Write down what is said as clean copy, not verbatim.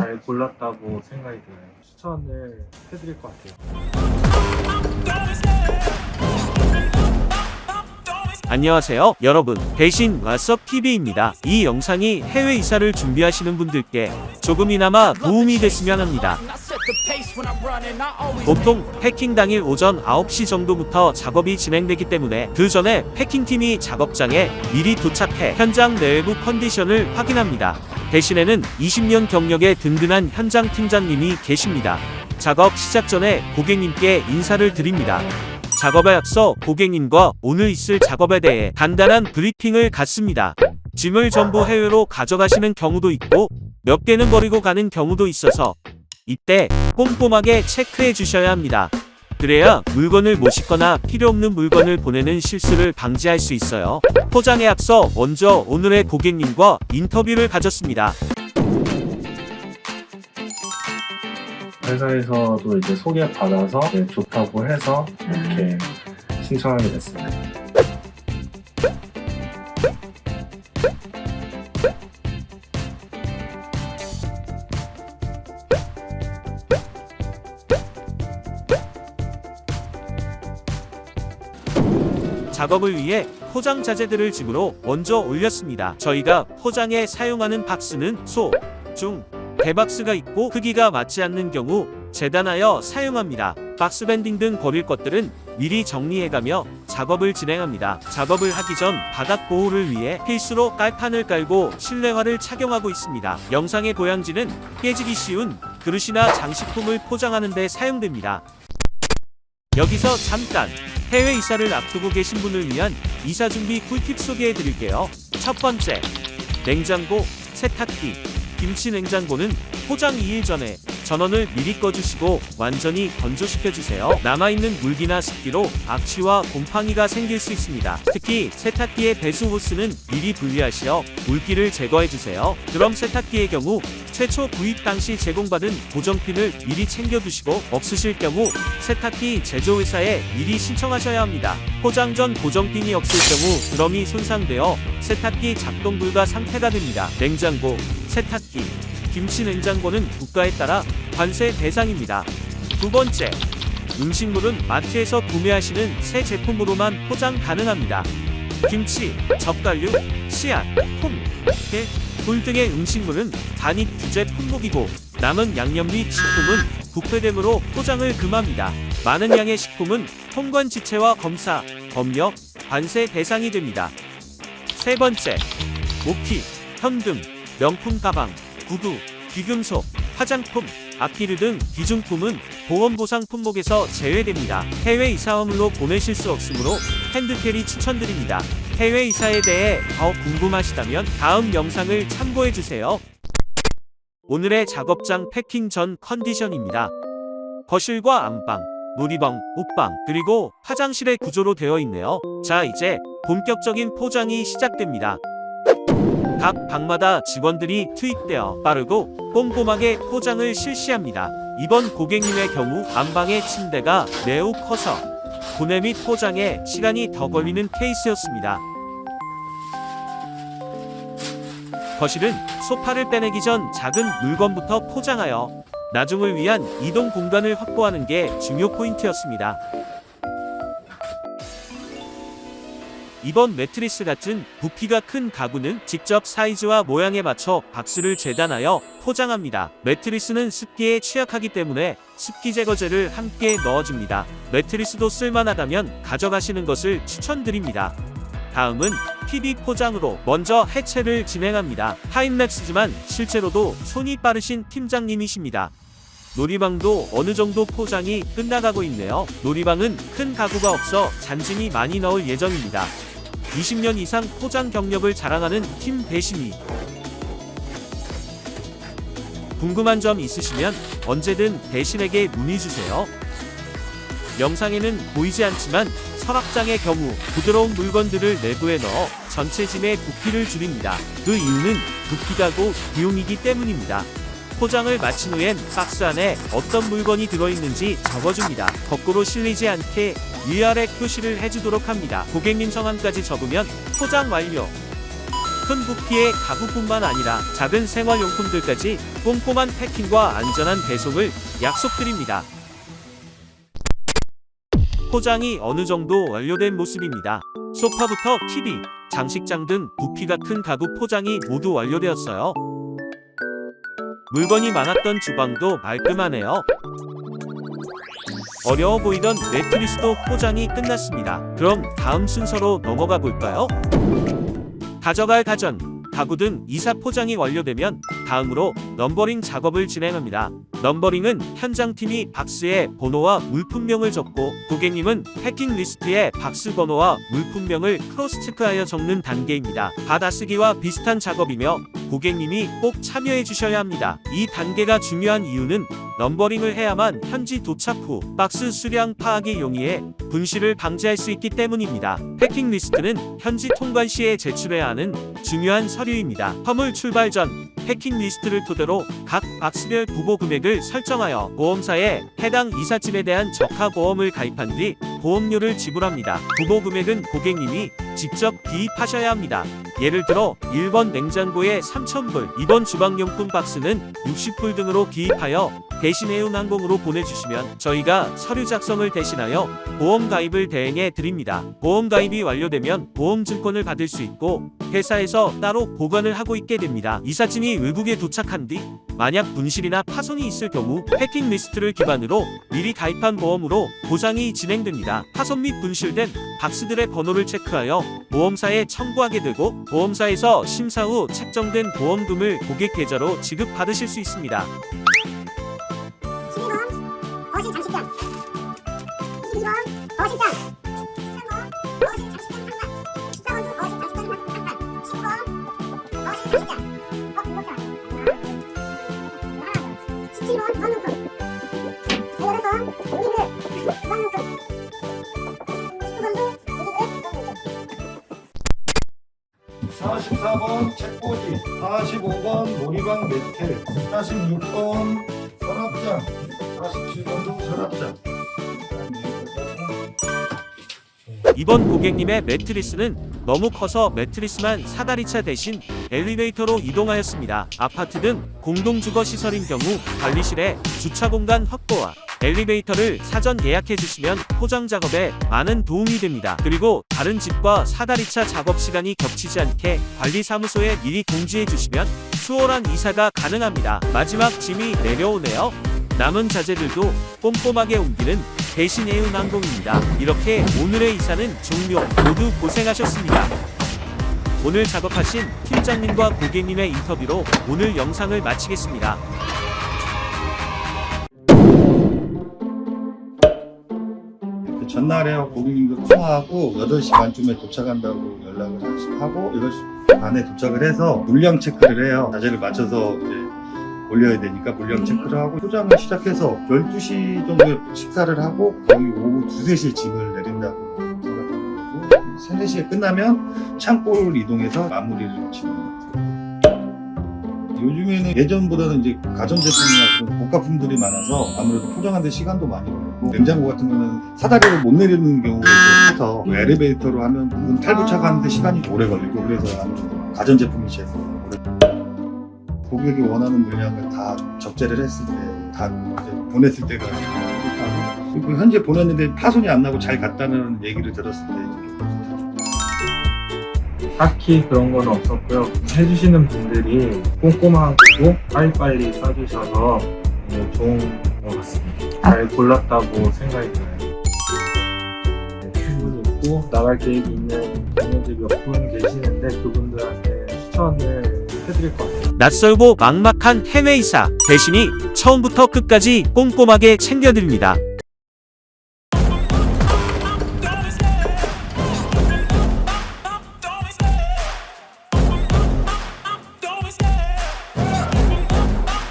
잘 골랐다고 생각이 드나요? 추천을 해드릴 것 같아요. 안녕하세요 여러분, 대신 왓썹 TV입니다. 이 영상이 해외 이사를 준비하시는 분들께 조금이나마 도움이 됐으면 합니다. 보통 패킹 당일 오전 9시 정도부터 작업이 진행되기 때문에 그 전에 패킹팀이 작업장에 미리 도착해 현장 내부 컨디션을 확인합니다. 대신에는 20년 경력의 든든한 현장 팀장님이 계십니다. 작업 시작 전에 고객님께 인사를 드립니다. 작업에 앞서 고객님과 오늘 있을 작업에 대해 간단한 브리핑을 갖습니다. 짐을 전부 해외로 가져가시는 경우도 있고 몇 개는 버리고 가는 경우도 있어서 이때 꼼꼼하게 체크해 주셔야 합니다. 그래야 물건을 못 싣거나 필요 없는 물건을 보내는 실수를 방지할 수 있어요. 포장에 앞서 먼저 오늘의 고객님과 인터뷰를 가졌습니다. 회사에서도 이제 소개받아서 좋다고 해서 이렇게 신청하게 됐습니다. 작업을 위해 포장 자재들을 집으로 먼저 올렸습니다. 저희가 포장에 사용하는 박스는 소, 중, 대박스가 있고 크기가 맞지 않는 경우 재단하여 사용합니다. 박스 밴딩 등 버릴 것들은 미리 정리해가며 작업을 진행합니다. 작업을 하기 전 바닥 보호를 위해 필수로 깔판을 깔고 실내화를 착용하고 있습니다. 영상의 고양지는 깨지기 쉬운 그릇이나 장식품을 포장하는 데 사용됩니다. 여기서 잠깐 해외 이사를 앞두고 계신 분을 위한 이사 준비 꿀팁 소개해 드릴게요. 첫 번째, 냉장고, 세탁기, 김치 냉장고는 포장 2일 전에 전원을 미리 꺼주시고 완전히 건조시켜주세요. 남아있는 물기나 습기로 악취와 곰팡이가 생길 수 있습니다. 특히 세탁기의 배수 호스는 미리 분리하시어 물기를 제거해주세요. 드럼 세탁기의 경우 최초 구입 당시 제공받은 고정핀을 미리 챙겨두시고 없으실 경우 세탁기 제조회사에 미리 신청하셔야 합니다. 포장 전 고정핀이 없을 경우 드럼이 손상되어 세탁기 작동 불가 상태가 됩니다. 냉장고, 세탁기, 김치 냉장고는 국가에 따라 관세 대상입니다. 두 번째, 음식물은 마트에서 구매하시는 새 제품으로만 포장 가능합니다. 김치, 젓갈류, 씨앗, 콩, 게, 굴 등의 음식물은 단위 규제 품목이고 남은 양념 및 식품은 부패됨으로 포장을 금합니다. 많은 양의 식품은 통관 지체와 검사, 검역, 관세 대상이 됩니다. 세 번째, 모피, 현금, 명품 가방, 구두, 귀금속, 화장품, 악기류 등 귀중품은 보험보상 품목에서 제외됩니다. 해외 이사 화물로 보내실 수 없으므로 핸드캐리 추천드립니다. 해외 이사에 대해 더 궁금하시다면 다음 영상을 참고해주세요. 오늘의 작업장 패킹 전 컨디션입니다. 거실과 안방, 놀이방, 옷방, 그리고 화장실의 구조로 되어 있네요. 자, 이제 본격적인 포장이 시작됩니다. 각 방마다 직원들이 투입되어 빠르고 꼼꼼하게 포장을 실시합니다. 이번 고객님의 경우 안방의 침대가 매우 커서 분해 및 포장에 시간이 더 걸리는 케이스였습니다. 거실은 소파를 빼내기 전 작은 물건부터 포장하여 나중을 위한 이동 공간을 확보하는 게 중요 포인트였습니다. 이번 매트리스 같은 부피가 큰 가구는 직접 사이즈와 모양에 맞춰 박스를 재단하여 포장합니다. 매트리스는 습기에 취약하기 때문에 습기 제거제를 함께 넣어줍니다. 매트리스도 쓸만하다면 가져가시는 것을 추천드립니다. 다음은 TV 포장으로 먼저 해체를 진행합니다. 타임랩스지만 실제로도 손이 빠르신 팀장님이십니다. 놀이방도 어느 정도 포장이 끝나가고 있네요. 놀이방은 큰 가구가 없어 잔짐이 많이 넣을 예정입니다. 20년 이상 포장 경력을 자랑하는 팀 배신이. 궁금한 점 있으시면 언제든 배신에게 문의주세요. 영상에는 보이지 않지만 서랍장의 경우 부드러운 물건들을 내부에 넣어 전체 짐의 부피를 줄입니다. 그 이유는 부피가 고 비용이기 때문입니다. 포장을 마친 후엔 박스 안에 어떤 물건이 들어있는지 적어줍니다. 거꾸로 실리지 않게 위아래 표시를 해주도록 합니다. 고객님 성함까지 적으면 포장 완료. 큰 부피의 가구뿐만 아니라 작은 생활용품들까지 꼼꼼한 패킹과 안전한 배송을 약속드립니다. 포장이 어느 정도 완료된 모습입니다. 소파부터 TV, 장식장 등 부피가 큰 가구 포장이 모두 완료되었어요. 물건이 많았던 주방도 말끔하네요. 어려워 보이던 매트리스도 포장이 끝났습니다. 그럼 다음 순서로 넘어가 볼까요? 가져갈 가전, 가구 등 이사 포장이 완료되면 다음으로 넘버링 작업을 진행합니다. 넘버링은 현장팀이 박스에 번호와 물품명을 적고 고객님은 패킹 리스트에 박스 번호와 물품명을 크로스 체크하여 적는 단계입니다. 받아쓰기와 비슷한 작업이며 고객님이 꼭 참여해 주셔야 합니다. 이 단계가 중요한 이유는 넘버링을 해야만 현지 도착 후 박스 수량 파악에 용이해 분실을 방지할 수 있기 때문입니다. 패킹 리스트는 현지 통관 시에 제출해야 하는 중요한 서류입니다. 화물 출발 전 패킹 리스트를 토대로 각 박스별 부보 금액을 설정하여 보험사에 해당 이삿짐에 대한 적하 보험을 가입한 뒤 보험료를 지불합니다. 부보 금액은 고객님이 직접 기입하셔야 합니다. 예를 들어 1번 냉장고에 3,000불, 2번 주방용품 박스는 60불 등으로 기입하여 대신 해운항공으로 보내주시면 저희가 서류 작성을 대신하여 보험 가입을 대행해 드립니다. 보험 가입이 완료되면 보험증권을 받을 수 있고 회사에서 따로 보관을 하고 있게 됩니다. 이삿짐이 외국에 도착한 뒤 만약 분실이나 파손이 있을 경우 패킹 리스트를 기반으로 미리 가입한 보험으로 보상이 진행됩니다. 파손 및 분실된 박스들의 번호를 체크하여 보험사에 청구하게 되고 보험사에서 심사 후 책정된 보험금을 고객 계좌로 지급받으실 수 있습니다. 12번 거실 장식장, 22번 거실장, 13번 거실 장식장 상단, 14번도 거실 장식장 상단, 15번 거실 장식장, 이렇게 17번 주방용품, 18번 고기들 주방용품, 19번도 고기들 주방용품. 44번 책꽂이, 45번 놀이방 매트, 46번 서랍장, 47번도 서랍장. 이번 고객님의 매트리스는 너무 커서 매트리스만 사다리차 대신 엘리베이터로 이동하였습니다. 아파트 등 공동주거시설인 경우 관리실에 주차 공간 확보와 엘리베이터를 사전 예약해 주시면 포장 작업에 많은 도움이 됩니다. 그리고 다른 집과 사다리차 작업 시간이 겹치지 않게 관리사무소에 미리 공지해 주시면 수월한 이사가 가능합니다. 마지막 짐이 내려오네요. 남은 자재들도 꼼꼼하게 옮기는 대신 해운항공입니다. 이렇게 오늘의 이사는 종료. 모두 고생하셨습니다. 오늘 작업하신 팀장님과 고객님의 인터뷰로 오늘 영상을 마치겠습니다. 그 전날에 고객님도 통화하고 8시 반쯤에 도착한다고 연락을 하고 8시 반에 도착을 해서 물량 체크를 해요. 자재를 맞춰서 이제 올려야 되니까 물량 체크를 하고 포장을 시작해서 12시 정도에 식사를 하고 거의 오후 2, 3시에 짐을 내린다고 생각하는 거고 3, 4시에 끝나면 창고를 이동해서 마무리를 짓는 거예요. 요즘에는 예전보다는 이제 가전제품이나 그런 고가품들이 많아서 아무래도 포장하는 데 시간도 많이 걸리고 냉장고 같은 거는 사다리를 못 내리는 경우가 있어서 엘리베이터로 하면 문 탈부착하는데 시간이 오래 걸리고 그래서 아무래도 가전제품이 제일 오래 고객이 원하는 물량을 다 적재를 했을 때, 다 이제 보냈을 때가 뿌듯하고, 그리고 현재 보냈는데 파손이 안 나고 잘 갔다는 얘기를 들었을 때 이제 뿌듯하죠. 딱히 그런 건 없었고요. 해주시는 분들이 꼼꼼하고 빨리빨리 써주셔서 좋은 것 같습니다. 잘 골랐다고 생각이 들어요. 충분히 있고 나갈 계획이 있는 동료들이 몇 분 계시는데 그분들한테 추천을 해드릴 것 같아요. 낯설고 막막한 해외 이사 대신이 처음부터 끝까지 꼼꼼하게 챙겨드립니다.